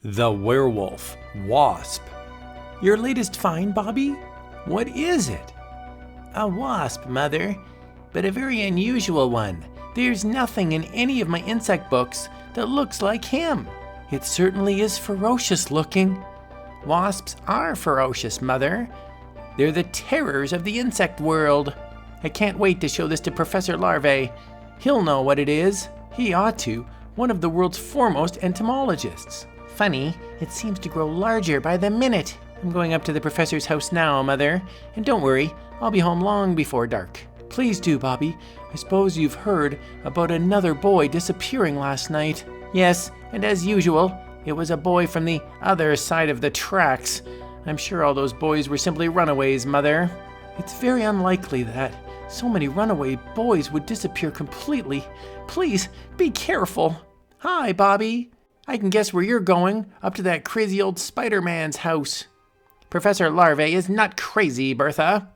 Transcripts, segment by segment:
The Werewolf Wasp. Your latest find, Bobby? What is it? A wasp, Mother, but a very unusual one. There's nothing in any of my insect books that looks like him. It certainly is ferocious looking. Wasps are ferocious, Mother. They're the terrors of the insect world. I can't wait to show this to Professor Larvae. He'll know what it is. He ought to. One of the world's foremost entomologists. Funny, it seems to grow larger by the minute. I'm going up to the professor's house now, Mother. And don't worry, I'll be home long before dark. Please do, Bobby. I suppose you've heard about another boy disappearing last night. Yes, and as usual, it was a boy from the other side of the tracks. I'm sure all those boys were simply runaways, Mother. It's very unlikely that so many runaway boys would disappear completely. Please, be careful. Hi, Bobby. I can guess where you're going, up to that crazy old Spider-Man's house. Professor Larvae is not crazy, Bertha.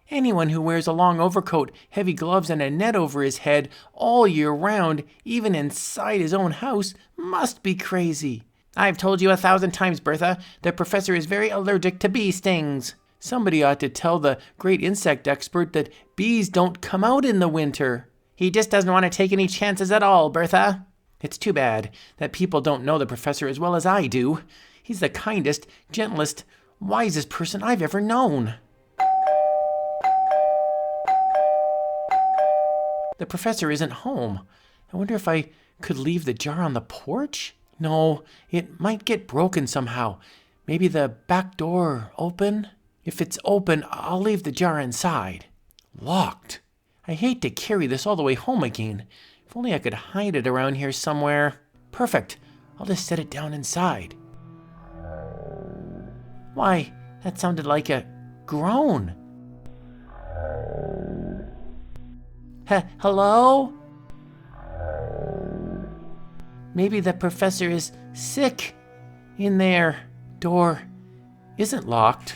Anyone who wears a long overcoat, heavy gloves, and a net over his head all year round, even inside his own house, must be crazy. I've told you 1,000 times, Bertha, the professor is very allergic to bee stings. Somebody ought to tell the great insect expert that bees don't come out in the winter. He just doesn't want to take any chances at all, Bertha. It's too bad that people don't know the professor as well as I do. He's the kindest, gentlest, wisest person I've ever known. The professor isn't home. I wonder if I could leave the jar on the porch? No, it might get broken somehow. Maybe the back door open? If it's open, I'll leave the jar inside. Locked. I hate to carry this all the way home again. If only I could hide it around here somewhere. Perfect. I'll just set it down inside. Why, that sounded like a groan. Hello? Maybe the professor is sick in there. Door isn't locked.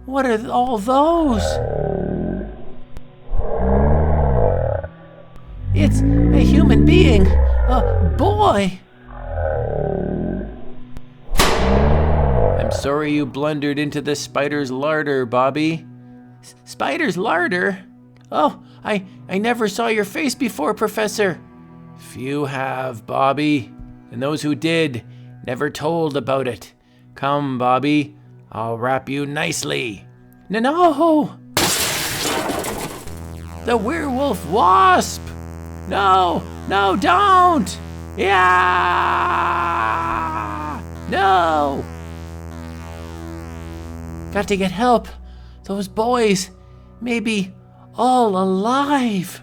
What are all those? It's a human being, a boy. I'm sorry you blundered into the spider's larder, Bobby. Spider's larder? Oh, I never saw your face before, Professor. Few have, Bobby, and those who did never told about it. Come, Bobby, I'll wrap you nicely. No! The Werewolf Wasp! No, don't! Yeah! No! Got to get help. Those boys may be all alive.